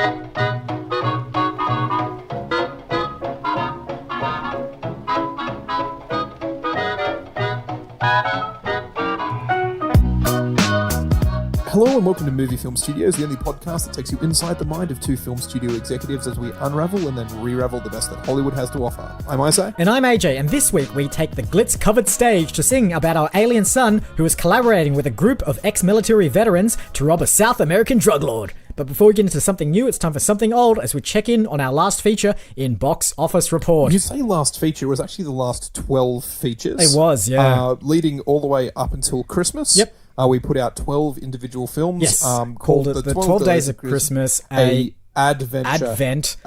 Hello and welcome to Movie Film Studios, the only podcast that takes you inside the mind of two film studio executives as we unravel and then re-ravel the best that Hollywood has to offer. I'm Isaac. And I'm AJ, and this week we take the glitz-covered stage to sing about our alien son who is collaborating with a group of ex-military veterans to rob a South American drug lord. But before we get into something new, it's time for something old as we check in on our last feature in Box Office Report. You say last feature, it was actually the last 12 features. It was, yeah. Leading all the way up until Christmas. Yep. We put out 12 individual films. Yes, called it the 12 Days of Christmas, a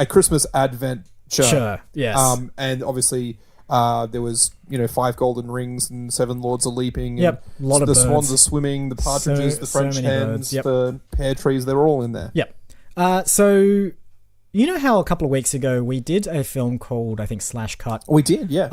Christmas adventure. Sure, yes. And obviously, there was, 5 golden rings and 7 lords are leaping. Yep, a lot of the birds. swans are swimming, the partridges, the French hens, yep. the pear trees, they're all in there. Yep. So, you know how a couple of weeks ago we did a film called, I think, Slash Cut? We did, yeah.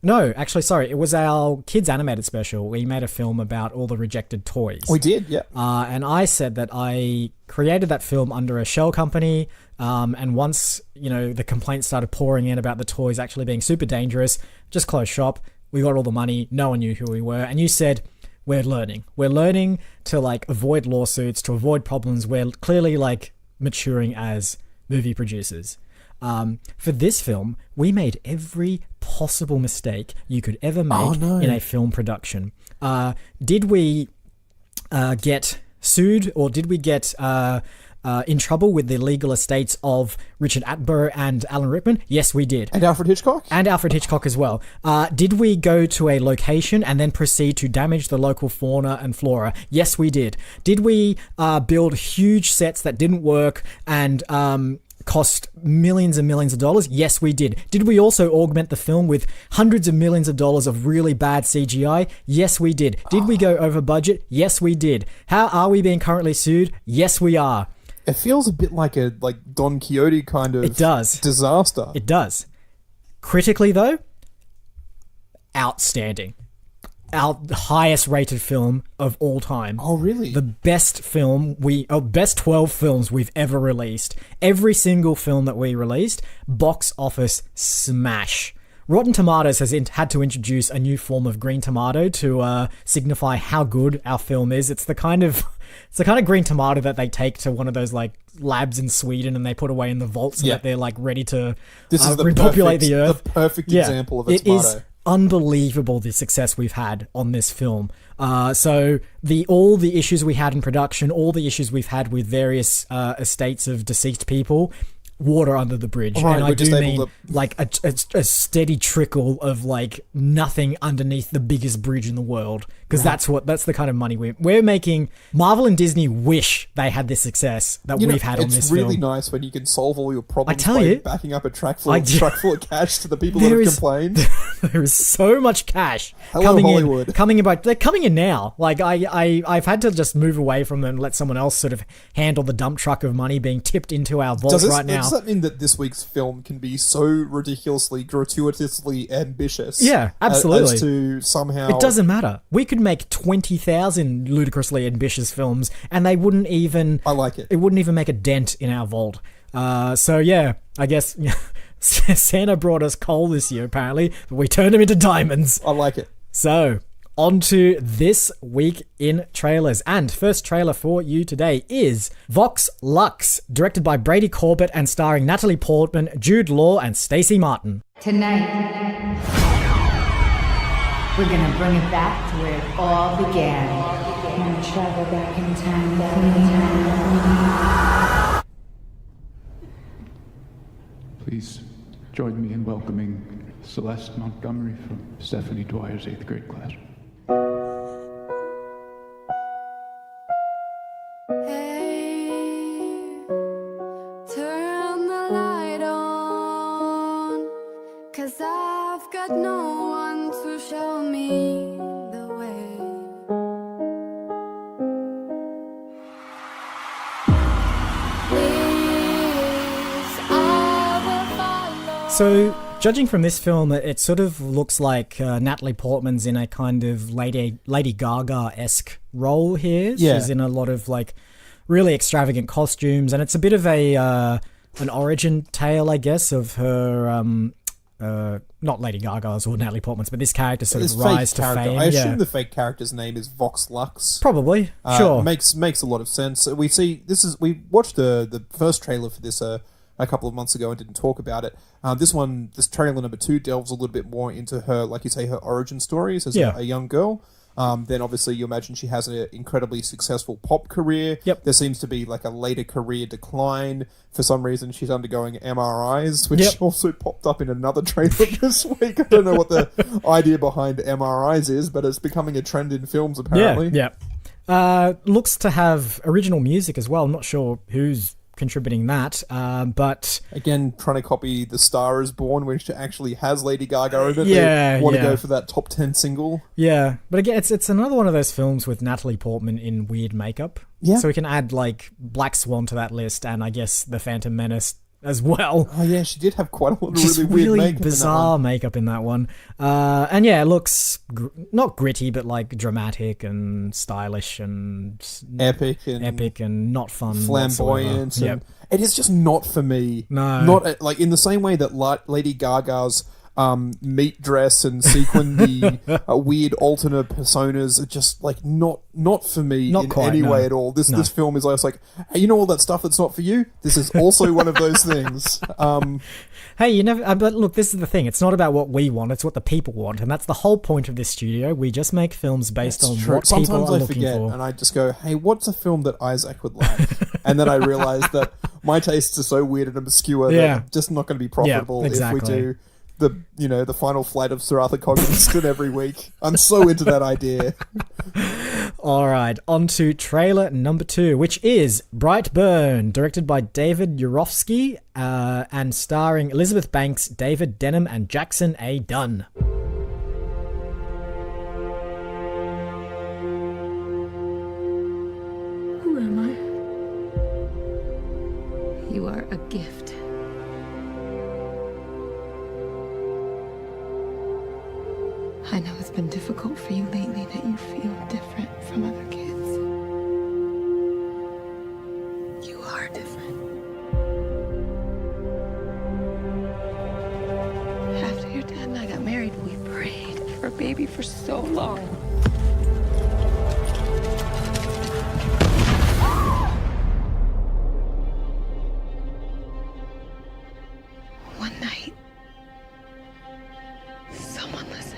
No, actually, sorry. It was our kids' animated special. We made a film about all the rejected toys. We did, yeah. And I said that I created that film under a shell company. And once, the complaints started pouring in about the toys actually being super dangerous, just closed shop. We got all the money. No one knew who we were. And you said, we're learning. We're learning to, avoid lawsuits, to avoid problems. We're clearly, maturing as movie producers. For this film, we made every possible mistake you could ever make in a film production. Did we get sued, or did we get in trouble with the legal estates of Richard Attenborough and Alan Rickman? Yes, we did. And Alfred Hitchcock? And Alfred Hitchcock as well. Did we go to a location and then proceed to damage the local fauna and flora? Yes, we did. Did we build huge sets that didn't work and cost millions and millions of dollars? Yes, we did. Did we also augment the film with hundreds of millions of dollars of really bad CGI? Yes, we did. Did we go over budget? Yes, we did. How are we being currently sued? Yes, we are. It feels a bit like a Don Quixote kind of disaster. It does. Critically, though, outstanding. Our highest rated film of all time. Oh, really? The best film best 12 films we've ever released. Every single film that we released, box office smash. Rotten Tomatoes has had to introduce a new form of green tomato to signify how good our film is. It's the kind of green tomato that they take to one of those labs in Sweden and they put away in the vault so that they're ready to repopulate the earth. The perfect example of a tomato. It is unbelievable the success we've had on this film. So all the issues we had in production, all the issues we've had with various estates of deceased people, water under the bridge. Right, and I do mean a steady trickle of nothing underneath the biggest bridge in the world, because that's the kind of money we're making. Marvel and Disney wish they had this success that we've had on this film. It's really nice when you can solve all your problems backing up a truck full of cash to the people that have complained. There is so much cash coming in. They're coming in now. I've had to just move away from them and let someone else sort of handle the dump truck of money being tipped into our vault right now. Does that mean that this week's film can be so ridiculously, gratuitously ambitious? Yeah, absolutely. As to somehow... It doesn't matter. We could make 20,000 ludicrously ambitious films and they wouldn't even... I like it. It wouldn't even make a dent in our vault. So yeah, I guess Santa brought us coal this year apparently, but we turned them into diamonds. I like it. So... on to this week in trailers. And first trailer for you today is Vox Lux, directed by Brady Corbett and starring Natalie Portman, Jude Law, and Stacey Martin. Tonight, we're gonna bring it back to where it all began. Wanna travel back in time, Please join me in welcoming Celeste Montgomery from Stephanie Dwyer's 8th grade class. Hey, turn the light on, 'cause I've got no one to show me the way. These are the follow. So, judging from this film, it sort of looks like Natalie Portman's in a kind of Lady Gaga-esque role here. Yeah. She's in a lot of really extravagant costumes, and it's a bit of a an origin tale, I guess, of her. Not Lady Gaga's or Natalie Portman's, but this character sort of rise to fame. I assume the fake character's name is Vox Lux. Probably, sure. Makes a lot of sense. We watched the first trailer for this a couple of months ago and didn't talk about it. This trailer number 2 delves a little bit more into her, like you say, her origin stories as a young girl. Then obviously you imagine she has an incredibly successful pop career. Yep. There seems to be like a later career decline. For some reason she's undergoing MRIs, which also popped up in another trailer this week. I don't know what the idea behind MRIs is, but it's becoming a trend in films apparently. Yeah. Looks to have original music as well. I'm not sure who's contributing that, but again, trying to copy The Star Is Born, which actually has Lady Gaga in it. They want to go for that top 10 single. Yeah, but again, it's another one of those films with Natalie Portman in weird makeup. Yeah, so we can add like Black Swan to that list, and I guess The Phantom Menace as well. Oh yeah, she did have quite a lot of really weird makeup, bizarre makeup in that one. And yeah, it looks not gritty, but like dramatic and stylish and epic and not fun, flamboyant. Yep. It is just not for me. No, not like in the same way that Lady Gaga's meat dress and sequin the weird alternate personas are just like not for me any way at all. This film is like, hey, you know all that stuff that's not for you? This is also one of those things. Hey, you never. But look, this is the thing. It's not about what we want. It's what the people want, and that's the whole point of this studio. We just make films based on what people are looking for. And I just go, hey, what's a film that Isaac would like? And then I realize that my tastes are so weird and obscure that I'm just not going to be profitable if we do the final flight of Sir Arthur Cogston every week. I'm so into that idea. All right, on to trailer number 2, which is Brightburn, directed by David Urofsky and starring Elizabeth Banks, David Denham, and Jackson A. Dunn. Who am I? You are a gift. I know it's been difficult for you lately that you feel different from other kids. You are different. After your dad and I got married, we prayed for a baby for so long. One night, someone listened.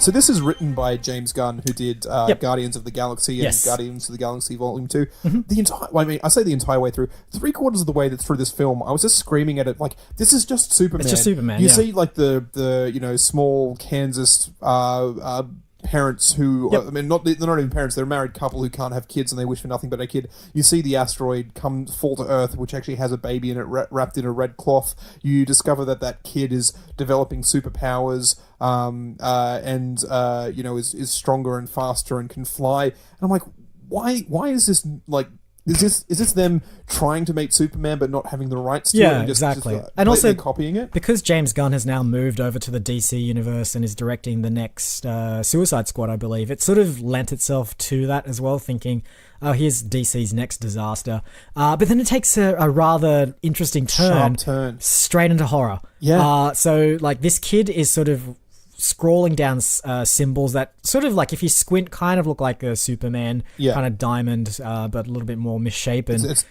So this is written by James Gunn, who did Guardians of the Galaxy and Guardians of the Galaxy Volume 2. Mm-hmm. I say the entire way through. 3/4 of the way through this film, I was just screaming at it like, this is just Superman. It's just Superman, You see like the small Kansas parents who they're not even parents, they're a married couple who can't have kids and they wish for nothing but a kid. You see the asteroid fall to Earth, which actually has a baby in it wrapped in a red cloth. You discover that kid is developing superpowers is stronger and faster and can fly. And I'm like, why is this like, is this them trying to make Superman but not having the rights to it? And exactly. And also copying it? Because James Gunn has now moved over to the DC universe and is directing the next Suicide Squad, I believe, it sort of lent itself to that as well, thinking, oh, here's DC's next disaster. But then it takes a rather interesting sharp turn straight into horror. Yeah. So like this kid is sort of scrolling down symbols that sort of like, if you squint, kind of look like a Superman kind of diamond, but a little bit more misshapen. It's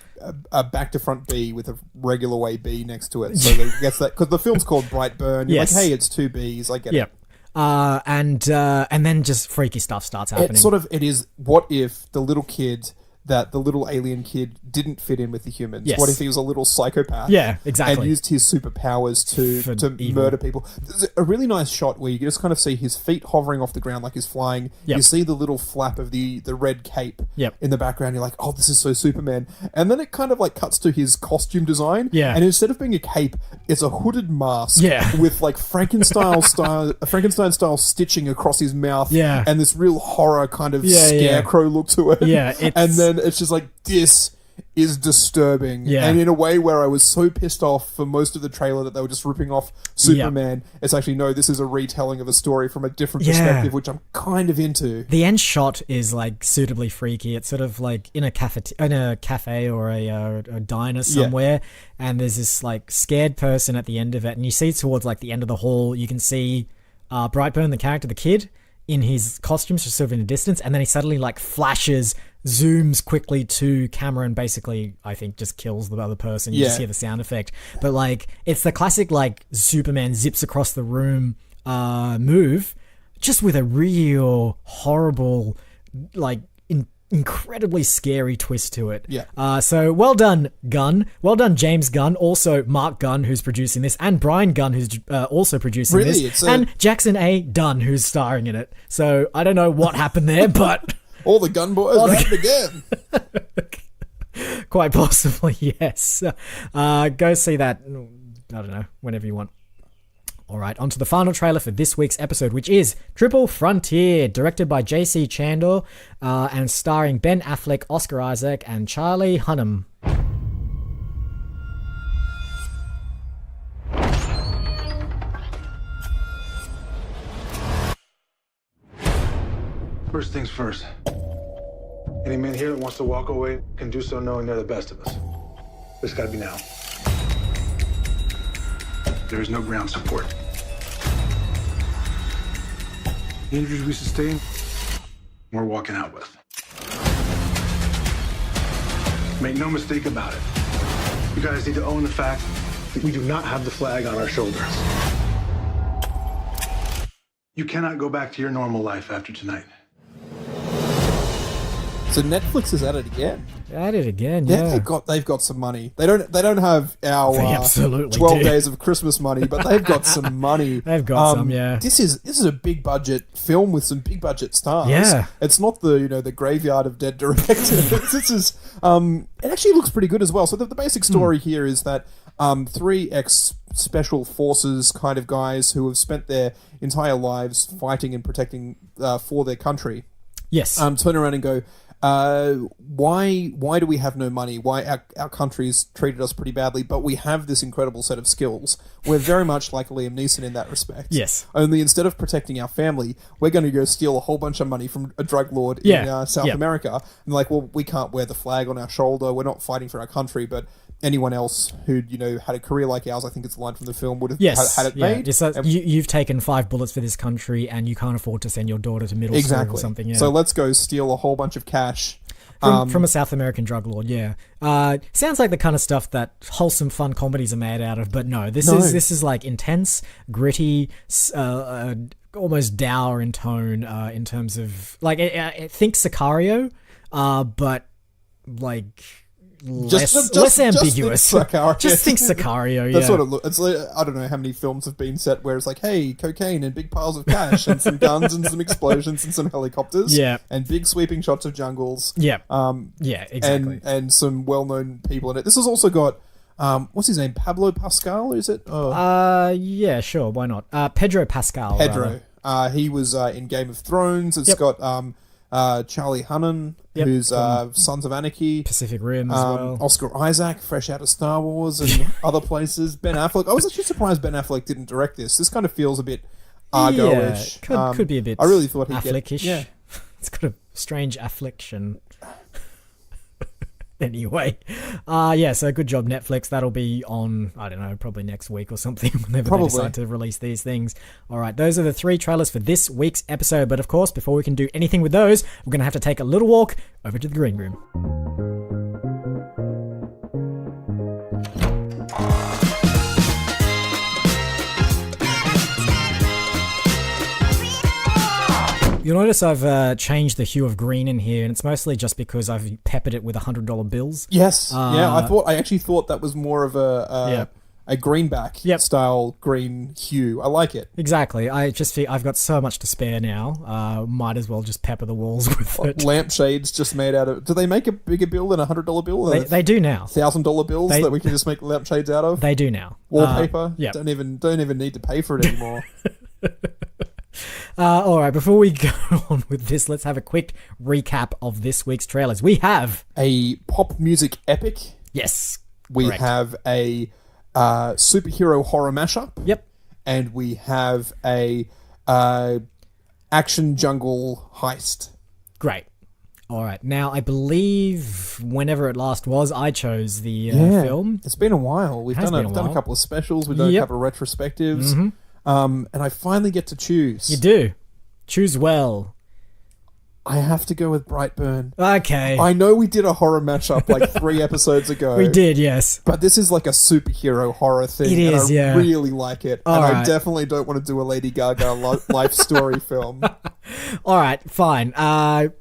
a back to front B with a regular way B next to it. So they guess that because the film's called Brightburn. You're like, hey, it's 2 Bs. I get it. And then just freaky stuff starts happening. It is, what if the little kid, that the little alien kid didn't fit in with the humans? Yes. What if he was a little psychopath? Yeah, exactly. And used his superpowers to murder people? There's a really nice shot where you just kind of see his feet hovering off the ground like he's flying. Yep. You see the little flap of the red cape in the background. You're like, oh, this is so Superman. And then it kind of like cuts to his costume design. Yeah. And instead of being a cape, it's a hooded mask with like Frankenstein style stitching across his mouth. And this real horror kind of scarecrow look to it. Yeah. And then it's just like, this is disturbing. Yeah. And in a way where I was so pissed off for most of the trailer that they were just ripping off Superman. It's actually, no, this is a retelling of a story from a different perspective, which I'm kind of into. The end shot is like suitably freaky. It's sort of like in a cafe or a diner somewhere, and there's this like scared person at the end of it, and you see towards like the end of the hall, you can see Brightburn, the character, the kid, in his costumes, just sort of in the distance, and then he suddenly like flashes, zooms quickly to camera, and basically, I think, just kills the other person. You just hear the sound effect. But like, it's the classic like Superman zips across the room move, just with a real horrible, like incredibly scary twist to it. So well done, Gunn. Well done, James Gunn. Also Mark Gunn, who's producing this, and Brian Gunn, who's also producing this, and Jackson A. Dunn, who's starring in it. So I don't know what happened there, but all the Gun boys happened again. Quite possibly, yes. Go see that. I don't know, whenever you want. All right, on to the final trailer for this week's episode, which is Triple Frontier, directed by J.C. Chandor and starring Ben Affleck, Oscar Isaac, and Charlie Hunnam. First things first. Any man here that wants to walk away can do so knowing they're the best of us. But it's gotta be now. There is no ground support. The injuries we sustained, we're walking out with. Make no mistake about it. You guys need to own the fact that we do not have the flag on our shoulders. You cannot go back to your normal life after tonight. So Netflix is at it again. At it again, yeah. They've got some money. They don't have our They absolutely 12 do. days of Christmas money, but they've got some money. They've got some, yeah. This is a big budget film with some big budget stars. Yeah. It's not the graveyard of dead directors. This is it actually looks pretty good as well. So the basic story here is that 3 ex-special forces kind of guys who have spent their entire lives fighting and protecting for their country. Yes. Turn around and go, why do we have no money? Why our country's treated us pretty badly, but we have this incredible set of skills. We're very much like Liam Neeson in that respect. Yes. Only instead of protecting our family, we're going to go steal a whole bunch of money from a drug lord in South America. And like, well, we can't wear the flag on our shoulder. We're not fighting for our country, but anyone else who'd had a career like ours, I think it's a line from the film, would have had it made. It's like, you've taken 5 bullets for this country and you can't afford to send your daughter to middle school or something. Yeah. So let's go steal a whole bunch of cash from a South American drug lord. Sounds like the kind of stuff that wholesome fun comedies are made out of, but no, this is like intense, gritty, almost dour in tone, in terms of like think Sicario, but like less ambiguous. Just think Sicario. That's what it looks. It's like, I don't know how many films have been set where it's like, hey, cocaine and big piles of cash and some guns and some explosions and some helicopters. And big sweeping shots of jungles. Exactly. And some well-known people in it. This has also got what's his name? Pablo Pascal, is it? Yeah, sure. Why not? Pedro Pascal. Pedro. He was in Game of Thrones. It's got Charlie Hunnam, who's Sons of Anarchy, Pacific Rim as well. Oscar Isaac, fresh out of Star Wars and other places. Ben Affleck. I was actually surprised Ben Affleck didn't direct this. This kind of feels a bit Argo-ish. Could be a bit. I really thought he'd Affleck-ish. Yeah. It's got a strange affliction. Anyway, so good job, Netflix. That'll be on, I don't know, probably next week or something, whenever they decide to release these things. All right, those are the 3 trailers for this week's episode. But of course, before we can do anything with those, we're going to have to take a little walk over to the green room. You'll notice I've changed the hue of green in here, and it's mostly just because I've peppered it with $100 bills. Yes, I actually thought that was more of a greenback style green hue. I like it. Exactly. I just feel I've got so much to spare now. Might as well just pepper the walls with it. Lampshades just made out of. Do they make a bigger bill than $100 bill? They do now. $1,000 bills that we can just make lampshades out of. They do now. Wallpaper. Don't even need to pay for it anymore. All right, before we go on with this, let's have a quick recap of this week's trailers. We have... A pop music epic. Yes. We correct. have a superhero horror mashup. Yep. And we have a action jungle heist. Great. All right. Now, I believe whenever it last was, I chose the film. It's been a while. We've done a couple of specials. We've done a couple of retrospectives. And I finally get to choose. You do. Choose well. I have to go with Brightburn. Okay. I know we did a horror mashup like 3 episodes ago. We did, yes. But this is like a superhero horror thing. It is, and I yeah. really like it. All and I right. definitely don't want to do a Lady Gaga life story film. All right, fine.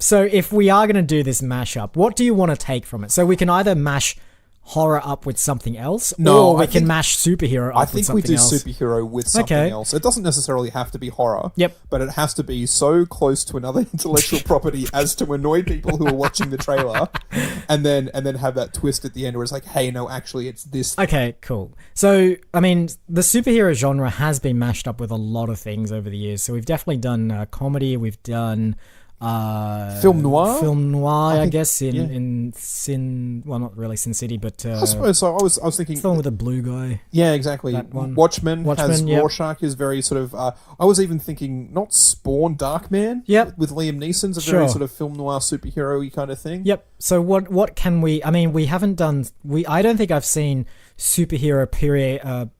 So if we are going to do this mashup, what do you want to take from it? So we can either mash horror up with something else, or we can mash superhero up with something else. I think we do superhero with something else. It doesn't necessarily have to be horror. Yep. But it has to be so close to another intellectual property as to annoy people who are watching the trailer, and then have that twist at the end where it's like, hey, no, actually, it's this. Okay, cool. So, I mean, the superhero genre has been mashed up with a lot of things over the years. So we've definitely done comedy. We've done film noir. I guess in Sin. Well, not really Sin City, but I suppose so. I was thinking the one with the blue guy. Yeah, exactly. That one. Watchmen has yep. Rorschach is very sort of. I was even thinking not Spawn, Darkman. Yep. With Liam Neeson's a Sure. very sort of film noir superhero-y kind of thing. Yep. So what can we? I mean, we haven't done. I don't think I've seen superhero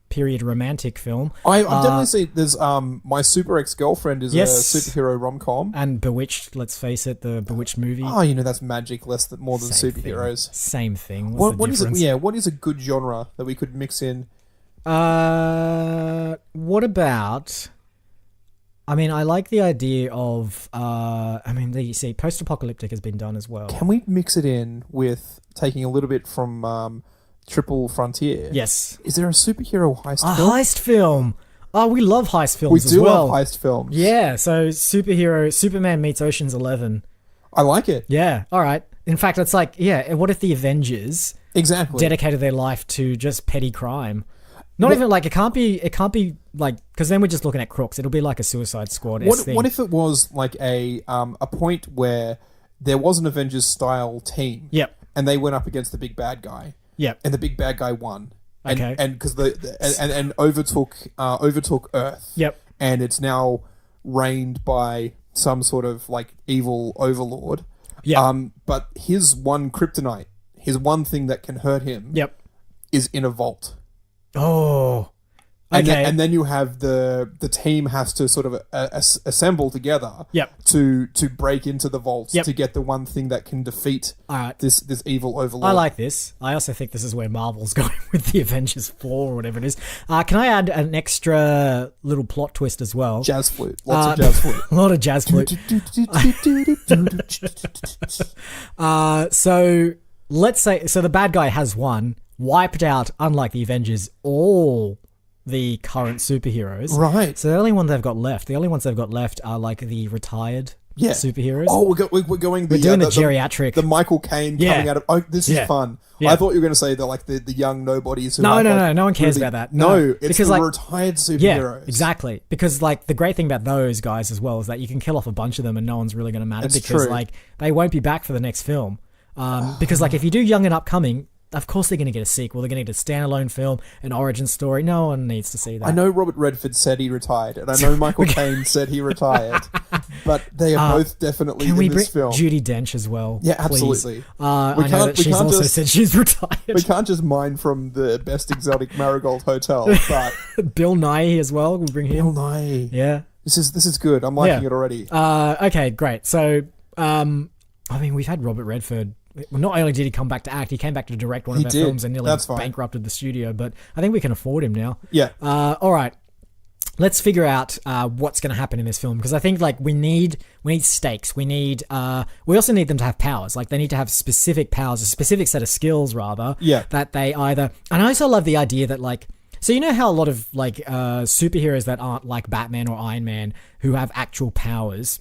period romantic film. I've definitely seen. There's My Super Ex-Girlfriend is Yes. a superhero rom-com. And Bewitched. Let's face it, the Bewitched movie. Oh, that's magic, more than Same superheroes. Same thing. What's What the is it? difference? Yeah, what is a good genre that we could mix in? What about? I mean, I like the idea of. You see, post-apocalyptic has been done as well. Can we mix it in with taking a little bit from Triple Frontier? Yes. Is there a superhero heist A film? heist film. Oh, we love heist films We as do well. love heist films. Yeah, so Superman meets Ocean's 11. I like it. Yeah, all right. In fact, it's like, what if the Avengers Exactly. dedicated their life to just petty crime? Not even like, it can't be like, because then we're just looking at crooks. It'll be like a Suicide Squad thing. What if it was like a point where there was an Avengers style team? Yep. And they went up against the big bad guy. Yep. And the big bad guy won. And, Okay. And because and overtook Earth. Yep. And it's now reigned by some sort of like evil overlord. Yeah. But his one kryptonite, his one thing that can hurt him. Yep. Is in a vault. Oh. And, Okay. then you have the team has to sort of assemble together. Yep. To break into the vault Yep. to get the one thing that can defeat All right. this evil overlord. I like this. I also think this is where Marvel's going with the Avengers 4 or whatever it is. Can I add an extra little plot twist as well? Jazz flute. Lots of jazz flute. A lot of jazz flute. So let's say, the bad guy has won, wiped out, unlike the Avengers, all the current superheroes. Right. So the only ones they've got left are like the retired superheroes. Oh, we're going. We're doing the geriatric. The Michael Caine coming out of. Oh, this is fun. Yeah. I thought you were going to say the young nobodies. Who No, have, no, like, no. No one cares really- about that. No, it's because, the like, retired superheroes. Yeah, exactly. Because like the great thing about those guys as well is that you can kill off a bunch of them and no one's really going to matter It's because true. like they won't be back for the next film. Because like if you do Young and Upcoming, of course they're going to get a sequel. They're going to get a standalone film, an origin story. No one needs to see that. I know Robert Redford said he retired, and I know Michael Caine said he retired, but they are both definitely Can we in bring this film. Judi Dench as well? Yeah, please? absolutely. I We know can't- that we she's can't also just- said she's retired. We can't just mine from the best exotic Marigold Hotel, but Bill Nighy as well. We'll bring him. Bill Nighy. Yeah. This is good. I'm liking it already. Okay, great. So, I mean, we've had Robert Redford. Well, not only did he come back to act, he came back to direct one of He our did. films and nearly That's fine. bankrupted the studio. But I think we can afford him now. Yeah. All right. Let's figure out what's going to happen in this film because I think like we need stakes. We also need them to have powers. Like they need to have specific powers, a specific set of skills rather. Yeah. That they either. And I also love the idea that like. So you know how a lot of like superheroes that aren't like Batman or Iron Man who have actual powers.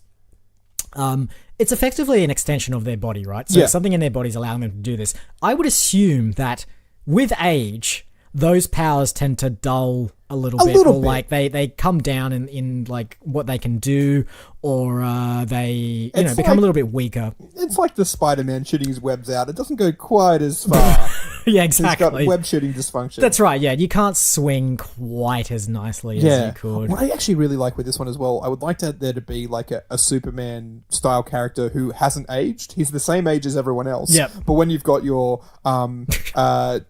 It's effectively an extension of their body, right? So something in their bodies allowing them to do this. I would assume that with age, those powers tend to dull a little bit, little or bit. like they come down in like what they can do, or they It's become like- a little bit weaker. It's like the Spider-Man shooting his webs out. It doesn't go quite as far. Yeah, He's got exactly. web shooting dysfunction. That's right. Yeah, you can't swing quite as nicely as Yeah. you could. What I actually really like with this one as well, I would like there to be like a Superman style character who hasn't aged. He's the same age as everyone else. Yep. But when you've got your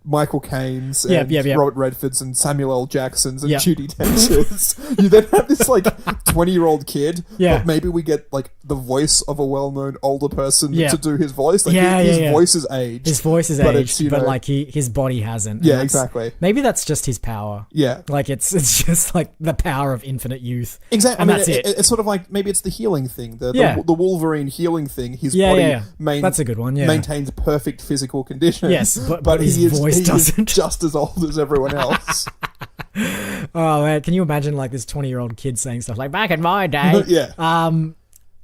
Michael Caine's and Yep. Robert Redford's and Samuel L. Jackson's and Yep. Judi Dench's, you then have this like 20-year-old kid. Yeah. But maybe we get like the voice of a well-known older person Yeah. to do his voice. Like Yeah, his yeah. voice is aged. His voice is But aged, it's, you but know- like his body hasn't. And Yeah, that's- exactly. Maybe that's just his power. Yeah. Like it's just like the power of infinite youth. Exactly. And I mean, that's it. It's sort of like maybe it's the healing thing, Yeah. the Wolverine healing thing. His Yeah, body yeah, yeah. That's a good one, yeah. maintains perfect physical condition. Yes, but his voice doesn't. Is just as old as everyone else. Oh man, can you imagine like this 20-year-old kid saying stuff like back in my day? Yeah.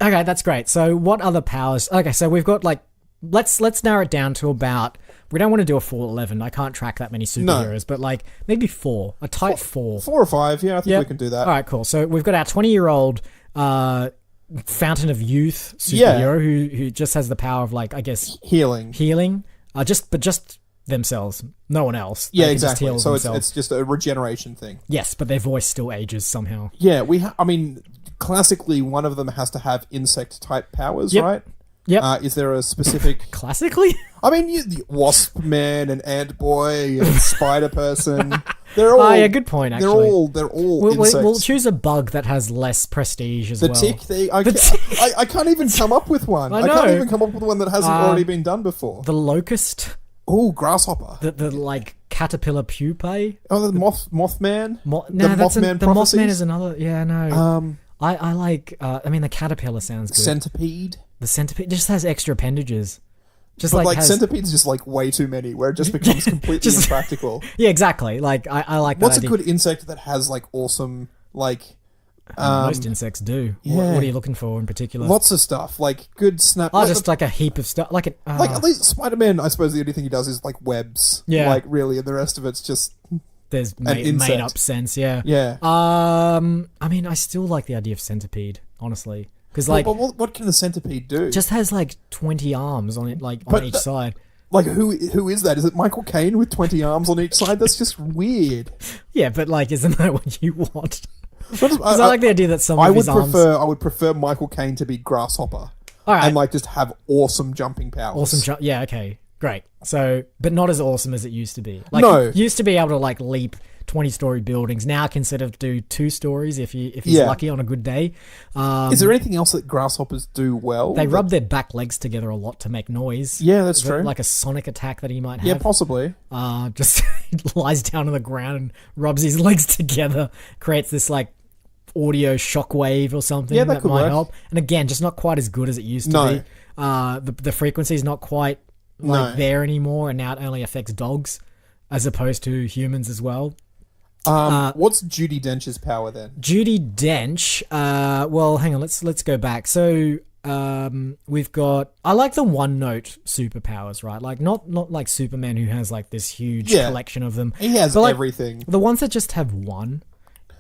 Okay, that's great. So what other powers? Okay, so we've got like let's narrow it down to about. We don't want to do a full 11. I can't track that many superheroes, but like maybe 4, a tight 4. 4 or 5. Yeah, I think Yep. we can do that. All right, cool. So we've got our 20-year-old fountain of youth superhero who just has the power of like I guess Healing. healing, just themselves, no one else. Yeah, They can just exactly. heal So themselves. it's just a regeneration thing. Yes, but their voice still ages somehow. Yeah, I mean, classically, one of them has to have insect type powers, Yep. right? Yep. Is there a specific? Classically, I mean, the Wasp Man and Ant Boy and Spider Person. They're all. yeah, good point. Actually, They're all we'll, insects. we'll choose a bug that has less prestige as The well. tick. I can't even come up with one. I I can't know. even come up with one that hasn't already been done before. The locust, Oh, grasshopper. the like caterpillar pupae. Oh, the Mothman. No, the that's Mothman the prophecies? Mothman is another. Yeah, no. I like. I mean, the caterpillar sounds good. Centipede. The centipede just has extra appendages. Just But like, like has, centipede's just like way too many, where it just becomes completely Just- impractical. Yeah, exactly. Like I like that What's a idea. good insect that has like awesome like Most insects do. yeah. What are you looking for in particular? lots of stuff like good snap? Oh, like, just like a heap of stuff. Like it. like at least Spider-Man, I suppose the only thing he does is like webs. Yeah. Like really, and the rest of it's just there's insect. made up sense. Yeah. yeah. I mean, I still like the idea of centipede, honestly, because like but what can the centipede do? just has like 20 arms on it, like But on each the- side. like who is that? Is it Michael Caine with 20 arms on each side? That's just weird. Yeah, but like, isn't that what you want? But Because I like the idea that some of his arms. I would prefer Michael Caine to be Grasshopper. All right. And like just have awesome jumping powers. Awesome. Yeah. Okay. Great. So, but not as awesome as it used to be. Like, No. he used to be able to like leap 20-story buildings. Now can sort of do 2 stories if he's Yeah. lucky on a good day. Is there anything else that grasshoppers do well? They that- rub their back legs together a lot to make noise. Yeah, that's Is it true. Like a sonic attack that he might have. Yeah, possibly. Just lies down on the ground and rubs his legs together, creates this like audio shockwave or something Yeah, that could might work. help. And again, just not quite as good as it used to No. be. The frequency is not quite like No. there anymore, and now it only affects dogs as opposed to humans as well. What's Judi Dench's power then? Judi Dench. Well, hang on. Let's go back. So we've got. I like the one note superpowers, right? Like not like Superman who has like this huge Yeah. collection of them. He has But, like, everything. The ones that just have one.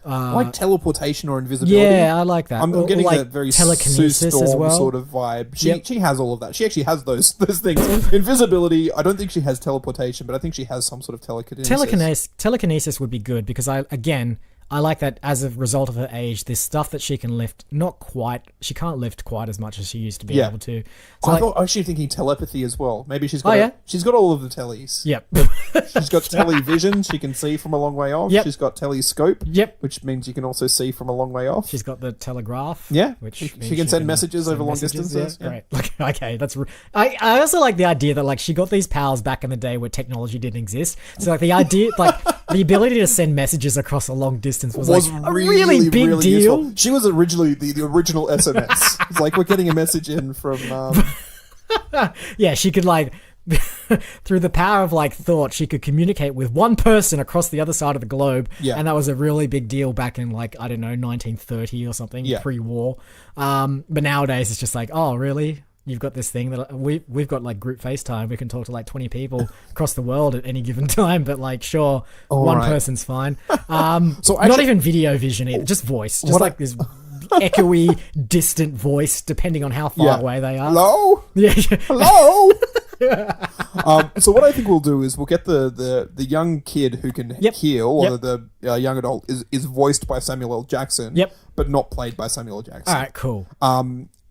Like teleportation or invisibility. Yeah, I like that. I'm Or getting like a very telekinesis Sue Storm as well. sort of vibe. Yep. She has all of that. She actually has those things. Invisibility. I don't think she has teleportation, but I think she has some sort of telekinesis. Telekinesis would be good because I like that as a result of her age, this stuff that she can lift, she can't lift quite as much as she used to be Yeah. able to. So I like, thought actually thinking telepathy as well. Maybe she's got. Oh, yeah? She's got all of the tellies. yep. She's got television. She can see from a long way off. Yep. She's got telescope. Yep. Which means you can also see from a long way off. She's got the telegraph. Yeah, Which she means can send messages send over long messages, distances. Yeah, Yeah. Great. Like, okay, I also like the idea that like she got these powers back in the day where technology didn't exist. So like the idea, like the ability to send messages across a long distance was like a really big deal. useful. She was originally the original SMS. It's like we're getting a message in from. Yeah, she could like through the power of like thought, she could communicate with one person across the other side of the globe. Yeah. And that was a really big deal back in like, I don't know, 1930 or something, Yeah. pre-war. But nowadays it's just like, oh, really? you've got this thing that we've got like group FaceTime. We can talk to like 20 people across the world at any given time. But like, sure, one person's fine. So not even video vision either, just voice, just like this echoey, distant voice, depending on how far away they are. Hello? Yeah. Hello? So what I think we'll do is we'll get the young kid who can heal, or the young adult is voiced by Samuel L. Jackson, but not played by Samuel L. Jackson. All right, cool.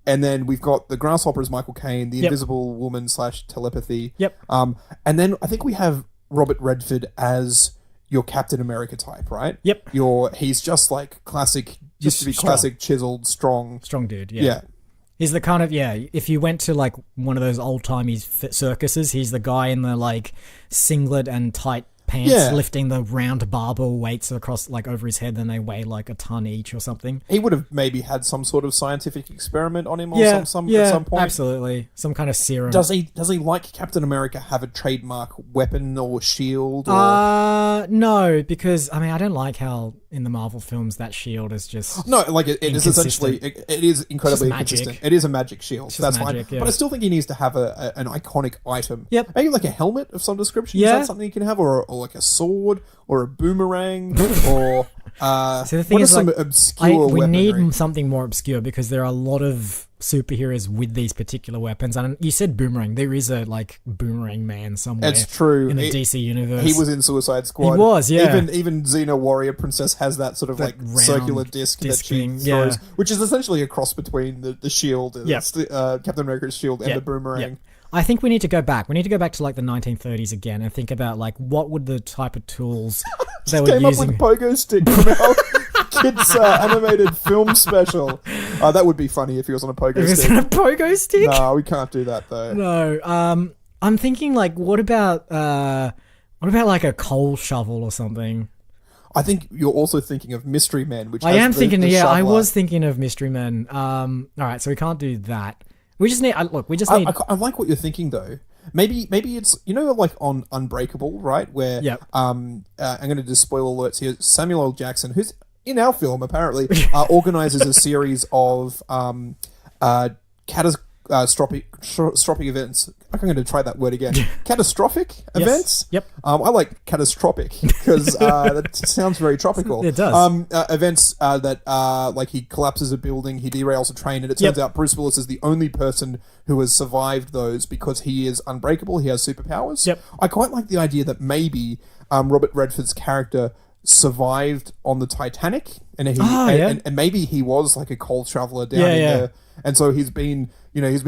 And then we've got the grasshopper as Michael Caine, the Invisible Woman / telepathy. And then I think we have Robert Redford as your Captain America type, right? He's just like classic, used to be classic, chiseled, strong dude. Yeah. He's the kind of, if you went to like one of those old-timey circuses, he's the guy in the like singlet and tight pants lifting the round barbell weights across like over his head, then they weigh like a ton each or something. He would have maybe had some sort of scientific experiment on him or some at some point. Absolutely. Some kind of serum. Does he like Captain America have a trademark weapon or shield? Or... No, because I mean I don't like how in the Marvel films that shield is just it is essentially it is incredibly inconsistent. It is a magic shield. So that's magic, fine. Yeah. But I still think he needs to have an iconic item. Maybe like a helmet of some description. Is that something he can have, or like a sword or a boomerang or so the thing is, some like, obscure we weaponry? need something more obscure because there are a lot of superheroes with these particular weapons. And you said boomerang. There is a like boomerang man somewhere. It's true. In the DC universe. He was in Suicide Squad. He was, yeah. Even Xena Warrior Princess has that sort of like circular disc that she throws, which is essentially a cross between the shield, Captain America's shield, and the boomerang. I think we need to go back. We need to go back to like the 1930s again and think about like what would the type of tools they were came using. Up with pogo stick from our kids' animated film special. That would be funny if he was on a pogo stick. Is it a pogo stick? No, we can't do that though. No. I'm thinking like what about like a coal shovel or something? I think you're also thinking of Mystery Men, which I am thinking. the I shoveler. was thinking of Mystery Men. All right, so we can't do that. We just need. We just need. I like what you're thinking though. Maybe it's like on Unbreakable, right? Where I'm going to just spoil alerts here. Samuel L. Jackson, who's in our film apparently, organizes a series of catastrophic events. I'm going to try that word again. Catastrophic events. Yep. I like catastrophic because that sounds very tropical. It does. Events that like he collapses a building, he derails a train, and it turns out Bruce Willis is the only person who has survived those because he is unbreakable. He has superpowers. Yep. I quite like the idea that maybe Robert Redford's character survived on the Titanic, and and maybe he was like a coal traveler down in there, and so he's been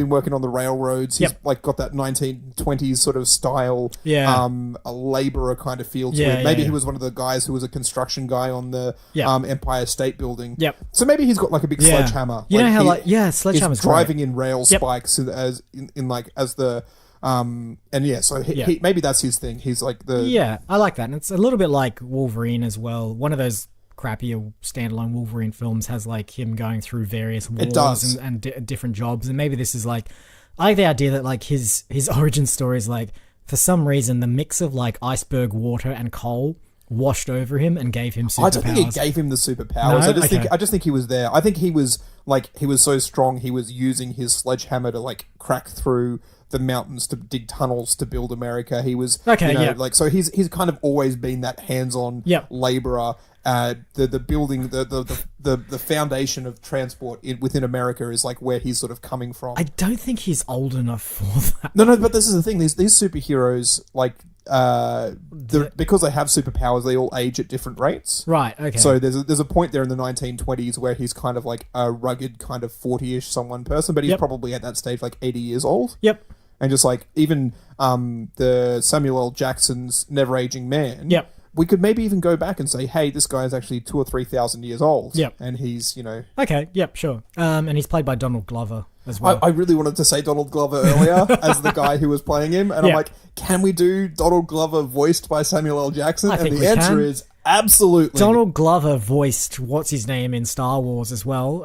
working on the railroads. He's like got that 1920s sort of style, a laborer kind of feel to him. Maybe he was one of the guys who was a construction guy on the Empire State Building. Yep. So maybe he's got like a big sledgehammer. You know how sledgehammer's he's driving in rail spikes as the. So he maybe that's his thing. He's like the I like that, and it's a little bit like Wolverine as well. One of those crappier standalone Wolverine films has like him going through various wars and different jobs, and maybe this is like I like the idea that like his origin story is like for some reason the mix of like iceberg water and coal washed over him and gave him superpowers. I don't think it gave him the superpowers. No? I just think he was there. I think he was so strong he was using his sledgehammer to like crack through the mountains to dig tunnels to build America. He was so he's kind of always been that hands-on laborer. The building the foundation of transport within America is like where he's sort of coming from. I don't think he's old enough for that. No, but this is the thing. These superheroes like because they have superpowers, they all age at different rates. Right. Okay. So there's a point there in the 1920s where he's kind of like a rugged kind of 40-ish someone person, but he's probably at that stage like 80 years old. Yep. And just like even the Samuel L. Jackson's Never Aging Man. Yep. We could maybe even go back and say, hey, this guy is actually 2,000 or 3,000 years old. Yep. And he's, Okay, yep, sure. And he's played by Donald Glover as well. I really wanted to say Donald Glover earlier as the guy who was playing him. And I'm like, can we do Donald Glover voiced by Samuel L. Jackson? I think the answer is Absolutely. Donald Glover voiced what's his name in Star Wars as well.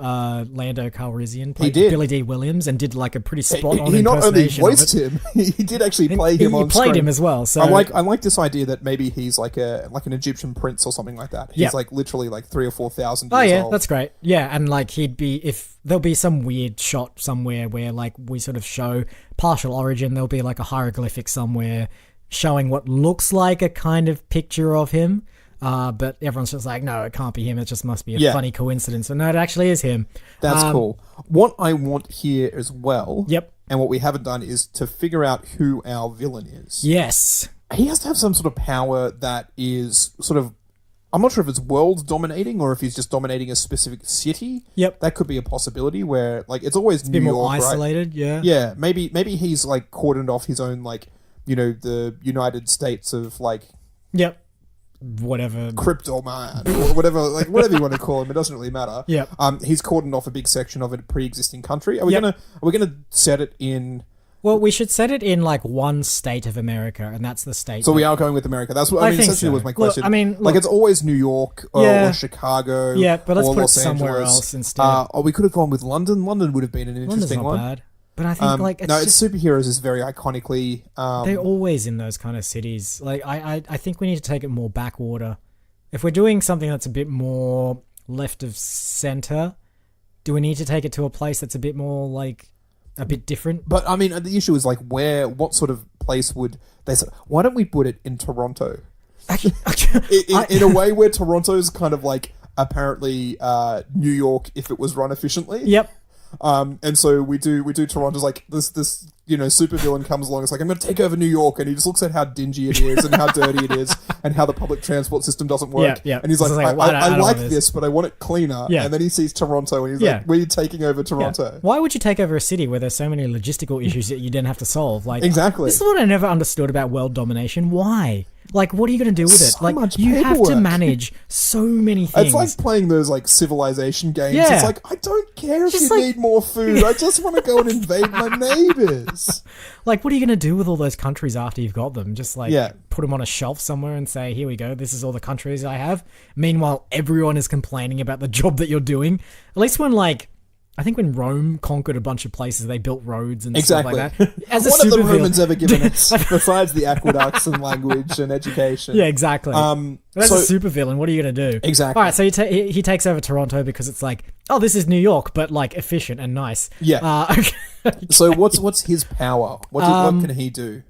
Lando Calrissian played did. Billy D. Williams and did like a pretty spot on He not only impersonation of voiced it. him, he did actually play him on He played screen. him as well. So I like this idea that maybe he's like an Egyptian prince or something like that. He's Yeah. like literally like 3,000 or 4,000 Oh years yeah, old. that's great. Yeah, and like he'd be, if there'll be some weird shot somewhere where like we sort of show partial origin, there'll be like a hieroglyphic somewhere showing what looks like a kind of picture of him. But everyone's just like, no, it can't be him. It just must be a funny coincidence. But no, it actually is him. That's cool. What I want here as well, Yep. and what we haven't done, is to figure out who our villain is. Yes. He has to have some sort of power that is sort of, I'm not sure if it's world dominating or if he's just dominating a specific city. Yep. That could be a possibility where, like, it's always A New bit York, more right? isolated, yeah. Yeah, maybe he's like cordoned off his own, like, you know, the United States of like Yep. Whatever. Crypto Man or whatever, like whatever you want to call him, it doesn't really matter. Yep. He's cordoned off a big section of a pre-existing country. Are we Yep. gonna set it in? Well, we should set it in like one state of America, and that's the state. So we are going with America. That's what I mean. think Essentially, so. was my Look, question. I mean, like look- it's always New York Yeah. or Chicago. Yeah, but let's or put it Los somewhere Angeles. else instead. Or we could have gone with London. London would have been an London's interesting not one. bad, but I think like it's no, just, it's superheroes is very iconically. they're always in those kind of cities. Like I think we need to take it more backwater. If we're doing something that's a bit more left of center, do we need to take it to a place that's a bit more like a bit different? But I mean, the issue is like what sort of place would they say? Why don't we put it in Toronto? In a way where Toronto's kind of like apparently New York if it was run efficiently. Yep. And so we do Toronto's like this supervillain comes along. It's like, I'm going to take over New York, and he just looks at how dingy it is and how dirty it is and how the public transport system doesn't work. Yeah. And he's like, It's like, I don't like want this, but I want it cleaner. Yeah. And then he sees Toronto, and he's Yeah. like, we're taking over Yeah. Toronto. Why would you take over a city where there's so many logistical issues that you didn't have to solve? Like Exactly. This is what I never understood about world domination. Why? Like, what are you going to do with it? So Like, much you have to paperwork. manage so many things. It's like playing those like civilization games. Yeah. It's like, I don't care if Just you like- need more food. I just want to go and invade my neighbors. Like, what are you going to do with all those countries after you've got them? Just like Yeah. put them on a shelf somewhere and say, here we go, this is all the countries I have. Meanwhile, everyone is complaining about the job that you're doing. At least when like, I think when Rome conquered a bunch of places, they built roads and Exactly. stuff like that. As a What have the supervillain- Romans ever given us besides the aqueducts and language and education? Yeah, exactly. That's so- a supervillain. What are you going to do? Exactly. All right, so he takes over Toronto because it's like, oh, this is New York, but like efficient and nice. Yeah. Okay. So what's his power? What can he do?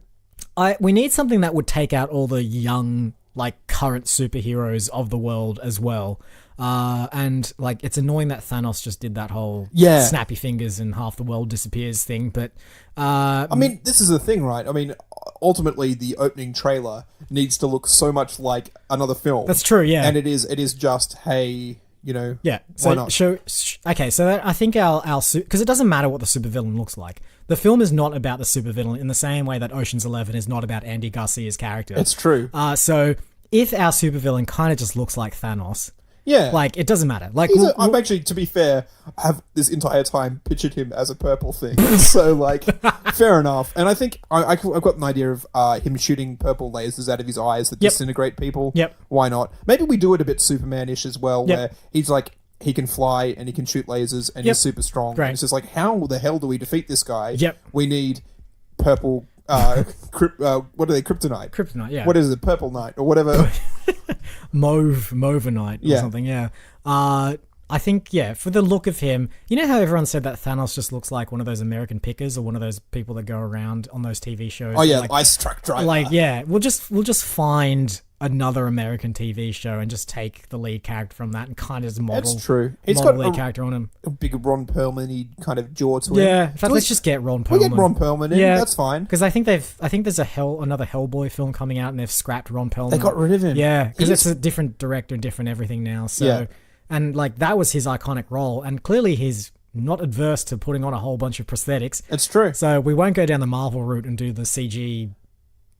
We need something that would take out all the young, like current superheroes of the world as well. And like, it's annoying that Thanos just did that whole Yeah. snappy fingers and half the world disappears thing. But I mean, this is the thing, right? I mean, ultimately, the opening trailer needs to look so much like another film. That's true, yeah. And it is just, hey, you know, yeah, why so not? okay, so I think our because it doesn't matter what the supervillain looks like. The film is not about the supervillain in the same way that Ocean's 11 is not about Andy Garcia's character. It's true. So if our supervillain kind of just looks like Thanos, Yeah. like it doesn't matter. Like I'm actually, to be fair, have this entire time pictured him as a purple thing. So, like, fair enough. And I think I've got an idea of him shooting purple lasers out of his eyes that Yep. disintegrate people. Yep. Why not? Maybe we do it a bit Superman-ish as well, Yep. where he's like, he can fly and he can shoot lasers and Yep. he's super strong. Great. And it's just like, how the hell do we defeat this guy? Yep. We need purple... what are they? Kryptonite. Kryptonite, yeah. What is it? Purple Knight or whatever. Mauve-nite or Yeah. something, yeah. I think, yeah, for the look of him, you know how everyone said that Thanos just looks like one of those American pickers or one of those people that go around on those TV shows? Oh yeah, like, ice truck driver. like yeah, we'll just find another American TV show and just take the lead character from that and kind of just model. That's true. He's model got lead a- character on him. a big Ron Perlman-y kind of jaw to him. Yeah, in fact, Do let's we- just get Ron We Perlman. get Ron Perlman in. Yeah, That's fine. Because I think there's another Hellboy film coming out and they've scrapped Ron Perlman. They got rid of him. Yeah, because He's- it's a different director and different everything now. So, Yeah. and like that was his iconic role, and clearly he's not adverse to putting on a whole bunch of prosthetics. It's true. So we won't go down the Marvel route and do the CG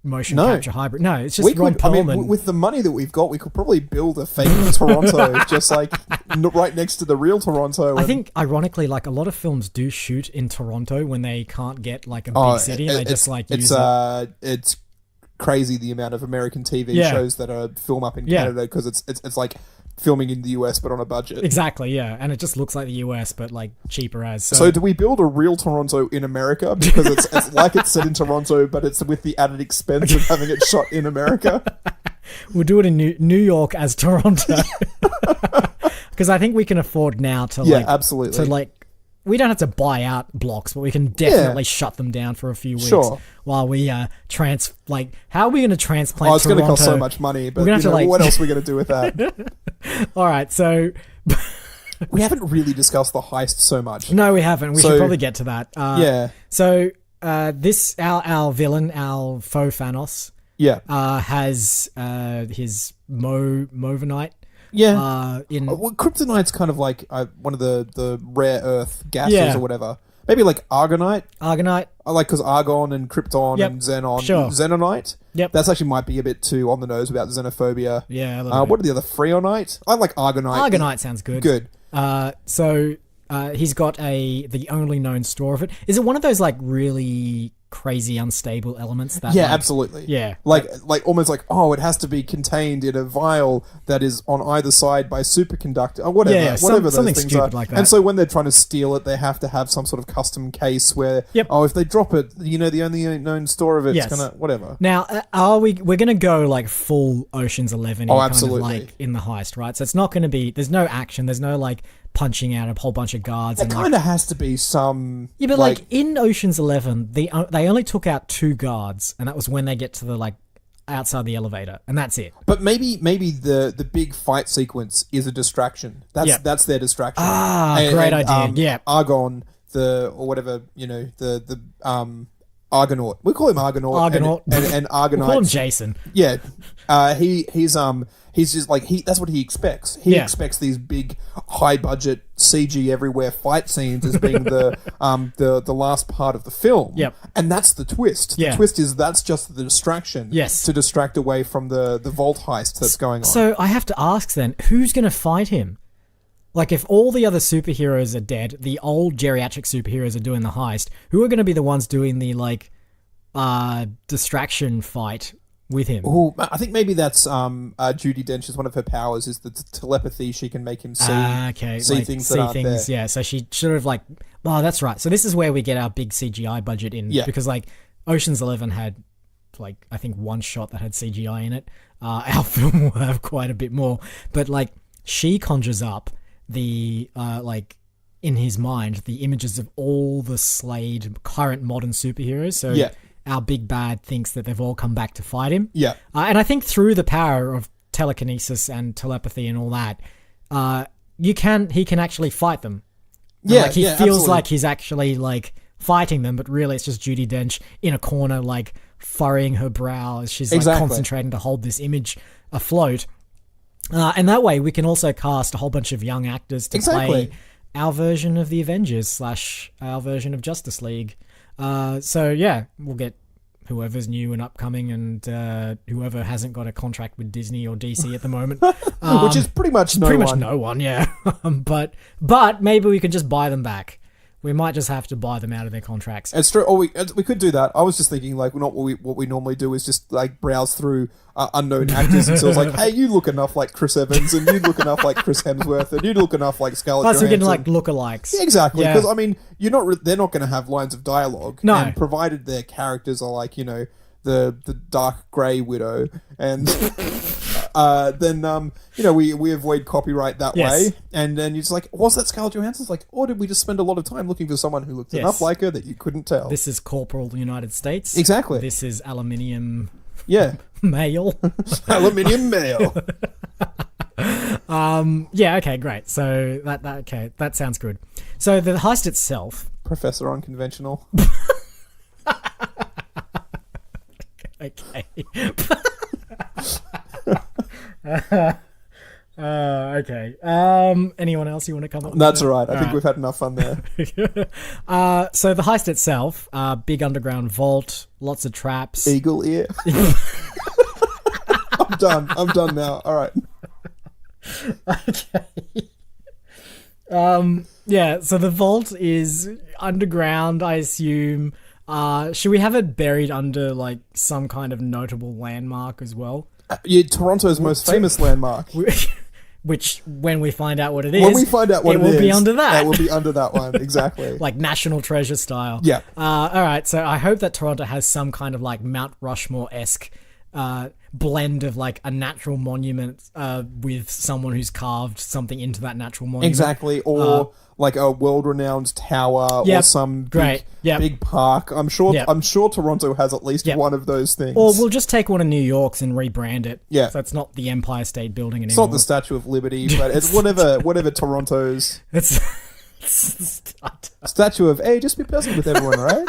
motion No. capture hybrid. No, it's just We Ron could, I Perlman. mean, with the money that we've got, we could probably build a fake Toronto, just like right next to the real Toronto. I and- think, ironically, like a lot of films do shoot in Toronto when they can't get like a big Oh, city, and they just like use it's it. it's crazy the amount of American TV Yeah. shows that are film up in Yeah. Canada because it's like filming in the US but on a budget. Exactly, yeah. And it just looks like the US, but like cheaper as. So do we build a real Toronto in America because it's like it's set in Toronto, but it's with the added expense of having it shot in America? We'll do it in New York as Toronto. Because I think we can afford now to Yeah, like absolutely. to like we don't have to buy out blocks, but we can definitely shut them down for a few weeks Sure. while we how are we going to transplant Oh, it's going to cost so Toronto? much money, but We're gonna you have to, know, what else are we going to do with that? All right, so We haven't really discussed the heist so much. no, we haven't. We So- should probably get to that. Yeah. So this our villain, our faux Thanos, Yeah. has his Movenite. Yeah. In Well, kryptonite's kind of like one of the rare earth gases Yeah. or whatever. Maybe like argonite. Argonite. I like because argon and krypton Yep. and xenon. Sure. Xenonite. Yep. That's actually might be a bit too on the nose about xenophobia. Yeah, a little bit. What are the other? Freonite. I like argonite. Argonite sounds good. Good. So he's got the only known store of it. Is it one of those like really crazy unstable elements that Yeah, like, absolutely. Yeah. Like almost like, oh, it has to be contained in a vial that is on either side by superconductor or whatever. Yeah, whatever those something things stupid are. like that. And so when they're trying to steal it, they have to have some sort of custom case where, Yep. oh, if they drop it, you know, the only known store of it's Yes. gonna whatever. Now, we're gonna go like full Ocean's 11 Oh, kind absolutely. of like in the heist, right? So it's not gonna be, there's no action, there's no like punching out a whole bunch of guards. There And, like, kind of has to be some. yeah, but like in Ocean's 11, they only took out 2 guards, and that was when they get to the like outside the elevator, and that's it. But maybe the big fight sequence is a distraction. That's their distraction. Great idea. Yeah. Argon, or whatever, you know, the Argonaut. We call him Argonaut. Argonaut. And Argonite. We'll call him Jason. Yeah. He's just like that's what he expects. He Yeah. expects these big high budget CG everywhere fight scenes as being the last part of the film. Yep. And that's the twist. Yeah. The twist is that's just the distraction. Yes. To distract away from the vault heist that's going on. So I have to ask then, who's going to fight him? Like, if all the other superheroes are dead, the old geriatric superheroes are doing the heist, who are going to be the ones doing the, like, distraction fight with him? Ooh, I think maybe that's Judi Dench's one of her powers is the telepathy. She can make him see see like, things that aren't there. Yeah, so she sort of like, oh, that's right. So this is where we get our big CGI budget in. Yeah. Because, like, Ocean's 11 had, like, I think one shot that had CGI in it. Our film will have quite a bit more. But, like, she conjures up the like in his mind the images of all the slayed current modern superheroes. So Yeah. our big bad thinks that they've all come back to fight him. Yeah. And I think through the power of telekinesis and telepathy and all that, he can actually fight them. And, Yeah, like he yeah, feels absolutely. like he's actually like fighting them, but really it's just Judi Dench in a corner, like furrowing her brow as she's like Exactly. concentrating to hold this image afloat. And that way we can also cast a whole bunch of young actors to Exactly. play our version of the Avengers / our version of Justice League. So yeah, we'll get whoever's new and upcoming and whoever hasn't got a contract with Disney or DC at the moment. Which is pretty much no Pretty one. much no one, yeah. But maybe we can just buy them back. We might just have to buy them out of their contracts. It's true. Or we could do that. I was just thinking, like, not what we normally do is just like browse through unknown actors and so it's like, hey, you look enough like Chris Evans, and you look enough like Chris Hemsworth, and you look enough like Scarlett Plus, we're Johansson. getting like lookalikes. Yeah, exactly, Yeah. because I mean, they're not going to have lines of dialogue. No. And provided their characters are like, you know, the dark grey widow, and then you know, we avoid copyright that Yes. way. And then you're just like, was that Scarlett Johansson? It's like, or did we just spend a lot of time looking for someone who looked Yes. enough like her that you couldn't tell? This is Corporal United States. Exactly. This is aluminium Yeah, male. aluminium male. Yeah, okay, great. So that sounds good. So the heist itself. Professor Unconventional. Okay. Okay. Anyone else you want to come up with? That's all right. I think we've had enough fun there. So the heist itself, big underground vault, lots of traps. Eagle ear. I'm done now. All right. Yeah, so the vault is underground, I assume. Should we have it buried under like some kind of notable landmark as well? Yeah, Toronto's most famous landmark. Which, when we find out what it is, When we find out what it will be is, under that. It will be under that one, exactly. Like National Treasure style. Yeah. All right, so I hope that Toronto has some kind of like Mount Rushmore-esque blend of like a natural monument with someone who's carved something into that natural monument. Exactly, or like a world-renowned tower or some big park. I'm sure Toronto has at least one of those things. Or we'll just take one of New York's and rebrand it. Yeah. So it's not the Empire State Building anymore. It's not the Statue of Liberty, but it's whatever Toronto's... It's Statue of, hey, just be pleasant with everyone, right?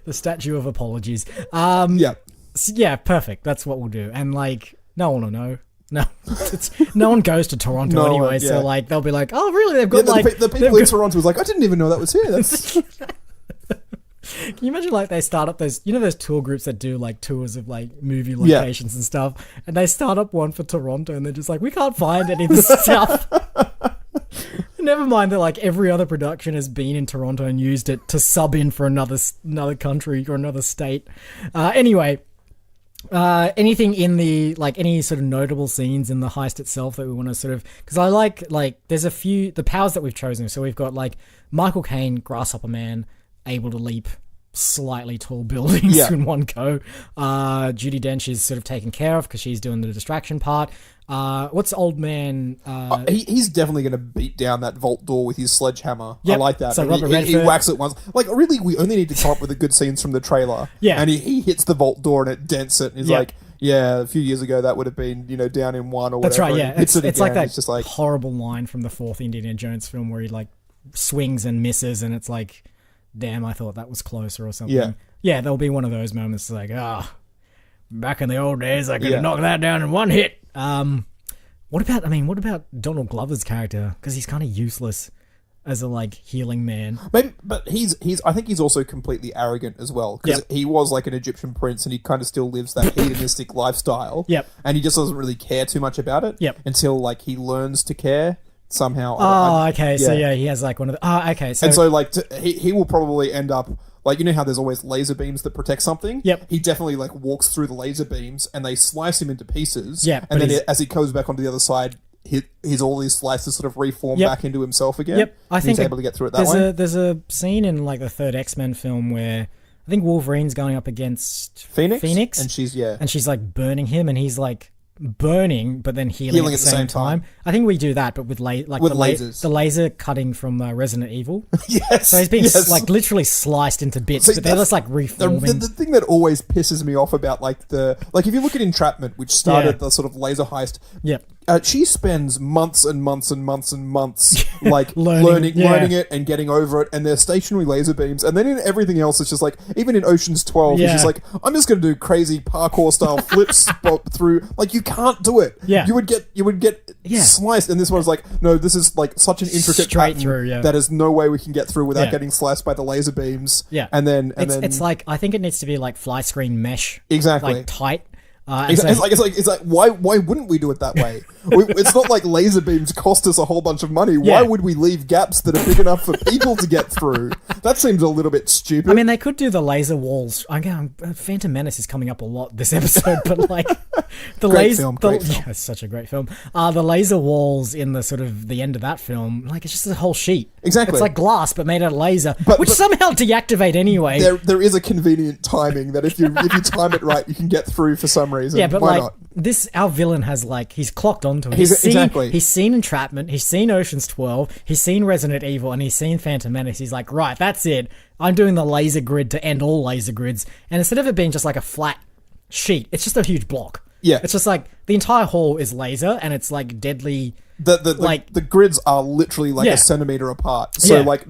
The Statue of Apologies. Yeah. Yeah, perfect. That's what we'll do. And like, no one will know. No, no one goes to Toronto anyway, so like they'll be like, "Oh, really? They've got the people in Toronto was like, I didn't even know that was here." That's... Can you imagine like they start up those tour groups that do like tours of like movie locations and stuff, and they start up one for Toronto, and they're just like, "We can't find any of this stuff." Never mind that like every other production has been in Toronto and used it to sub in for another country or another state. Anyway. Anything in the like any sort of notable scenes in the heist itself that we want to sort of, because I like there's a few the powers that we've chosen. So we've got like Michael Caine, Grasshopper Man, able to leap slightly tall buildings in one go. Judi Dench is sort of taken care of because she's doing the distraction part. What's old man? He's definitely going to beat down that vault door with his sledgehammer. Yep. I like that. So he whacks it once. Like, really, we only need to come up with the good scenes from the trailer. Yeah. And he hits the vault door and it dents it. And he's like, yeah, a few years ago that would have been, down in one or whatever. That's right, yeah. It's like that it's just like horrible line from the fourth Indiana Jones film where he like swings and misses and it's like, damn, I thought that was closer or something. Yeah. Yeah, there'll be one of those moments like, back in the old days, I could have knocked that down in one hit. What about Donald Glover's character? Because he's kind of useless as a like healing man. Maybe, but I think he's also completely arrogant as well because he was like an Egyptian prince and he kind of still lives that hedonistic lifestyle. Yep. And he just doesn't really care too much about it. Yep. Until like he learns to care somehow. Okay. So he has like one of the. Okay. So and so like he will probably end up. Like, you know how there's always laser beams that protect something? Yep. He definitely, like, walks through the laser beams and they slice him into pieces. Yeah. And then as he goes back onto the other side, all these slices sort of reform back into himself again. Yep. I think he's able to get through it that way. There's a scene in, like, the third X-Men film where I think Wolverine's going up against Phoenix. And she's, And she's, like, burning him and he's, like, burning but then healing at the same time. I think we do that but with lasers. The laser cutting from Resident Evil. Yes. So he's been like literally sliced into bits, but they're just like reforming. The thing that always pisses me off about like if you look at Entrapment, which started the sort of laser heist. Yep. She spends months and months and months and months like learning it and getting over it, and they're stationary laser beams, and then in everything else it's just like, even in Ocean's 12 it's just like, I'm just going to do crazy parkour style flips through, like, you can't do it. Yeah. You would get sliced, and this one's like, no, this is like such an intricate straight pattern through, that there's no way we can get through without getting sliced by the laser beams. Yeah. And then it's like, I think it needs to be like fly screen mesh. Exactly. Like tight. It's like why wouldn't we do it that way? It's not like laser beams cost us a whole bunch of money. Why would we leave gaps that are big enough for people to get through? That seems a little bit stupid. I mean, they could do the laser walls. Phantom Menace is coming up a lot this episode, but like the great laser, film. Yeah, it's such a great film. The laser walls in the sort of the end of that film, like it's just a whole sheet. Exactly. It's like glass but made out of laser, but somehow deactivate anyway. There is a convenient timing that if you time it right, you can get through for some reason. Yeah, but why like not? our villain has like, he's clocked onto it. He's seen Entrapment, he's seen Ocean's 12, he's seen Resident Evil, and he's seen Phantom Menace. He's like, right, that's it. I'm doing the laser grid to end all laser grids. And instead of it being just like a flat sheet, it's just a huge block. Yeah. It's just like the entire hall is laser and it's like deadly. The grids are literally like a centimeter apart. So like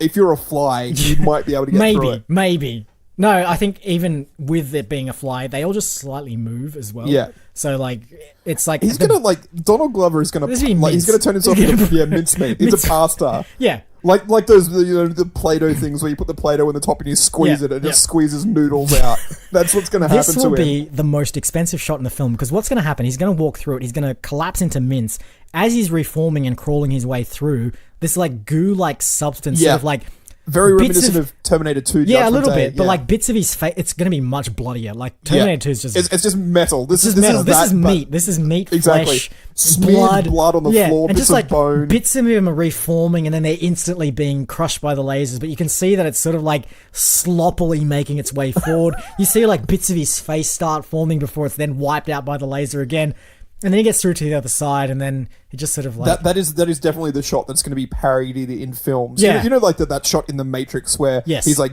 if you're a fly, you might be able to get through it. Maybe. No, I think even with it being a fly, they all just slightly move as well. Yeah. So like, it's like he's gonna like Donald Glover is gonna This like, is he's gonna turn himself into mincemeat. It's a pasta. Yeah. Like those the Play-Doh things where you put the Play-Doh in the top and you squeeze it and it just squeezes noodles out. That's what's going to happen to him. This will be the most expensive shot in the film because what's going to happen, he's going to walk through it, he's going to collapse into mince. As he's reforming and crawling his way through, this like goo-like substance, Yeah. sort of like Very bits reminiscent of Terminator 2. yeah, a Judgment little Day, bit, but yeah. like bits of his face. It's going to be much bloodier. Like Terminator 2 is just It's just metal. This is metal. This that, is but- meat. This is meat, Exactly. flesh, Smeared blood on the floor, and bits just of like bone. bits of him are reforming, and then they're instantly being crushed by the lasers. But you can see that it's sort of like sloppily making its way forward. You see like bits of his face start forming before it's then wiped out by the laser again. And then he gets through to the other side, and then he just sort of like That is definitely the shot that's going to be parodied in films. Yeah. You know like that shot in The Matrix where Yes. he's like,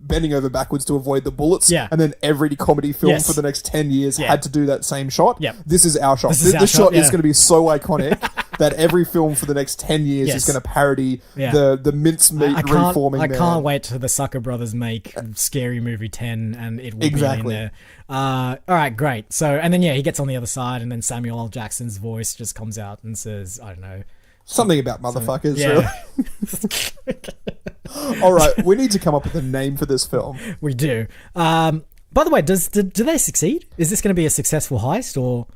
bending over backwards to avoid the bullets. Yeah. And then every comedy film Yes. for the next 10 years Yeah. had to do that same shot. Yep. This is our shot. This is our This shot, shot is yeah. going to be so iconic that every film for the next 10 years Yes. is going to parody Yeah. the mincemeat I can't, reforming I man. can't wait till the Sucker Brothers make Scary Movie 10 and it will Exactly. be in there. All right, great. So, and then, yeah, he gets on the other side and then Samuel L. Jackson's voice just comes out and says, I don't know. Something about motherfuckers. Yeah, really. All right, we need to come up with a name for this film. we do. By the way, do they succeed? Is this going to be a successful heist or...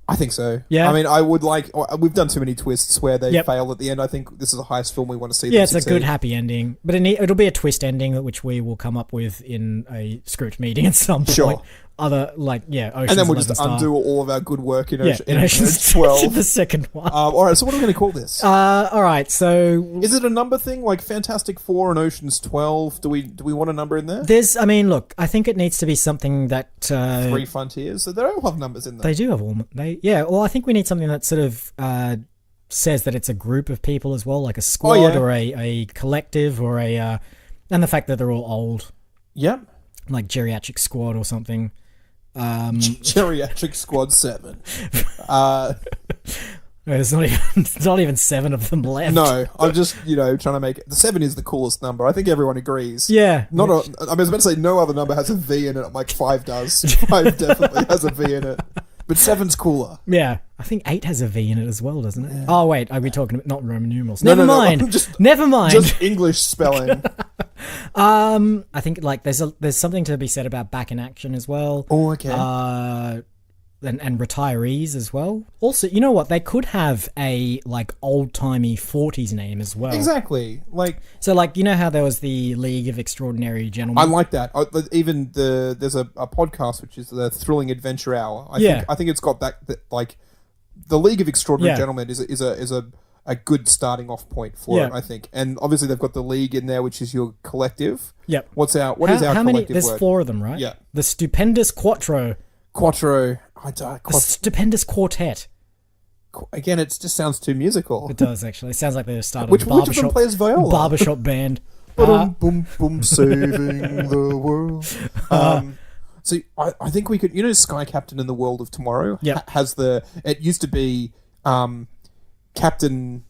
I think so. Yeah. I mean, I would like... We've done too many twists where they Yep. fail at the end. I think this is a heist film we want to see. Yeah, them it's a succeed. good happy ending, but it'll be a twist ending which we will come up with in a script meeting at some point. Sure. Other Ocean's And then we'll 11 just star. undo all of our good work in, Yeah, in Ocean's 12. the second one. All right, so what are we going to call this? All right, so Is it a number thing like Fantastic Four and Ocean's 12? Do we want a number in there? look, I think it needs to be something that Three Frontiers. So they all have numbers in there. they do have all. Well, I think we need something that sort of says that it's a group of people as well, like a squad yeah. or a collective or and the fact that they're all old, Yep. like geriatric squad or something. Geriatric Squad 7. There's not even 7 of them left. No, I'm just, trying to make it. The 7 is the coolest number. I think everyone agrees. Yeah. I was about to say no other number has a V in it. Like 5 does. 5 definitely has a V in it. But 7's cooler. Yeah, I think 8 has a V in it as well, doesn't it? Yeah. Oh wait, are we talking not Roman numerals? No, Never no, mind. just- Never mind. Just English spelling. I think like there's something to be said about back in action as well. Oh, okay. And retirees as well. Also, you know what? They could have a like old timey 40s name as well. Exactly. Like, So like you know how there was the League of Extraordinary Gentlemen. I like that. Even there's a podcast which is the Thrilling Adventure Hour. I think it's got that like the League of Extraordinary Yeah. Gentlemen is a good starting off point for it. I think, and obviously they've got the League in there, which is your collective. Yep. What is our collective how many? There's word? 4 of them, right? Yeah. The Stupendous Quattro. Quattro. The Stupendous Quartet. Again, it just sounds too musical. It does actually. It sounds like they started Which a of them barbershop. plays viola? Barbershop band. Boom, boom, boom, saving the world. So I think we could, Sky Captain in the World of Tomorrow Yep. has it used to be Captain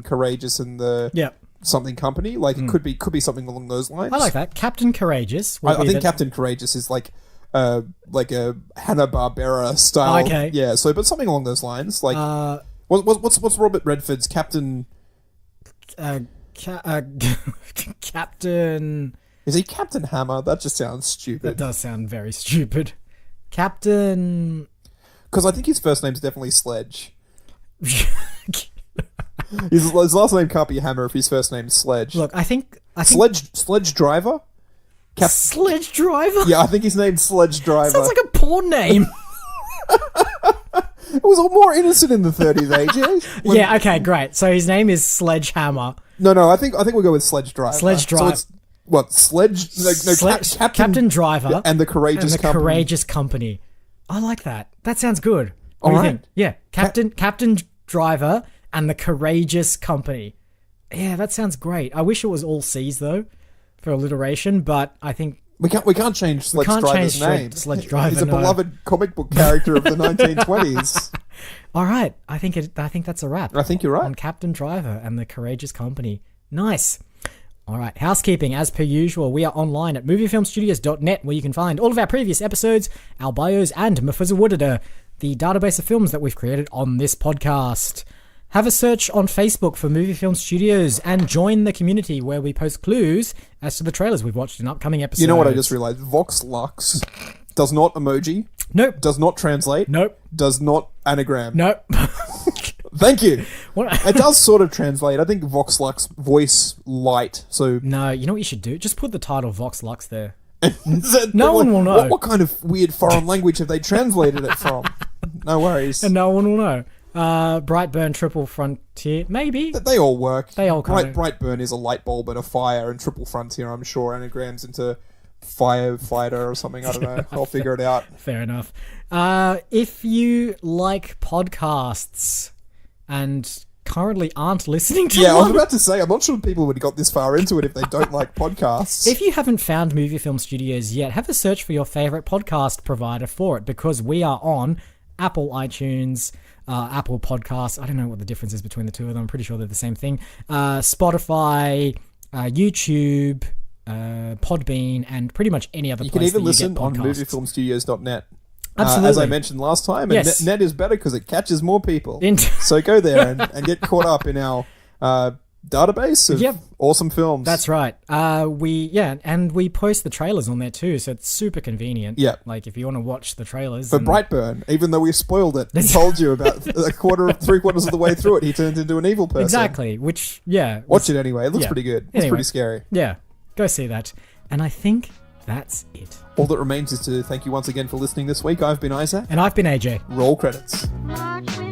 Courageous and the Yep. something company. Like it could be something along those lines. I like that. Captain Courageous. I think Captain Courageous is like a Hanna-Barbera style. Okay. Yeah. So, but something along those lines. Like, what's Robert Redford's Captain? Captain. Is he Captain Hammer? That just sounds That stupid. does sound very stupid. Captain. Because I think his first name's definitely Sledge. His last name can't be Hammer if his first name's Sledge. Look, I think Sledge Driver? Sledge Driver. Yeah, I think his name's Sledge Driver. Sounds like a porn name. It was all more innocent in the 30s, AJ. Yeah. Okay. Great. So his name is Sledgehammer. No. I think we'll go with Sledge Driver. Sledge So Driver. it's what Sledge? Captain Driver and the Courageous and the Company. Courageous Company. I like that. That sounds good. All What do you right. think? Yeah. Captain Driver and the Courageous Company. Yeah, that sounds great. I wish it was all C's though, for alliteration. But I think We can't change Sledge can't Driver's change name. Sledge Driver, He's a no. beloved comic book character of the 1920s. all right. I think that's a wrap. I think you're right. On Captain Driver and the Courageous Company. Nice. All right, housekeeping. As per usual, we are online at moviefilmstudios.net, where you can find all of our previous episodes, our bios, and Mufuzawudada, the database of films that we've created on this podcast. Have a search on Facebook for Movie Film Studios and join the community where we post clues as to the trailers we've watched in upcoming episodes. You know what I just realized? Vox Lux does not emoji, Nope. does not translate, Nope. does not anagram. Nope. Thank you. What? It does sort of translate. I think Vox Lux, voice light. So No, you know what you should do? Just put the title Vox Lux there. no No one will know. What kind of weird foreign language have they translated it from? No worries. And no one will know. Brightburn Triple Frontier, maybe. They all work. They all kind of- Brightburn is a light bulb and a fire, and Triple Frontier, I'm sure, anagrams into firefighter or something. I don't know. I'll figure it out. Fair enough. If you like podcasts and currently aren't listening to Yeah, I was one, about to say, I'm not sure people would have got this far into it if they don't like podcasts. if you haven't found Movie Film Studios yet, have a search for your favorite podcast provider for it, because we are on Apple iTunes, Apple Podcasts. I don't know what the difference is between the two of them. I'm pretty sure they're the same thing. Spotify, YouTube, Podbean, and pretty much any other You place can even that you listen get on podcasts. moviefilmstudios.net. Absolutely. As I mentioned last time, and Yes. net is better because it catches more people. In- So go there and get caught up in our database of Yep. awesome films. That's right. And we post the trailers on there too, so it's super convenient. Yeah. Like if you want to watch the trailers. For and- Brightburn, even though we spoiled it and told you about three quarters of the way through it, he turned into an evil person. Exactly. Which, yeah. Watch it anyway. It looks Yeah. pretty good. It's Anyway. pretty scary. Yeah. Go see that. And I think that's it. All that remains is to thank you once again for listening this week. I've been Isaac. And I've been AJ. Roll credits. Watch me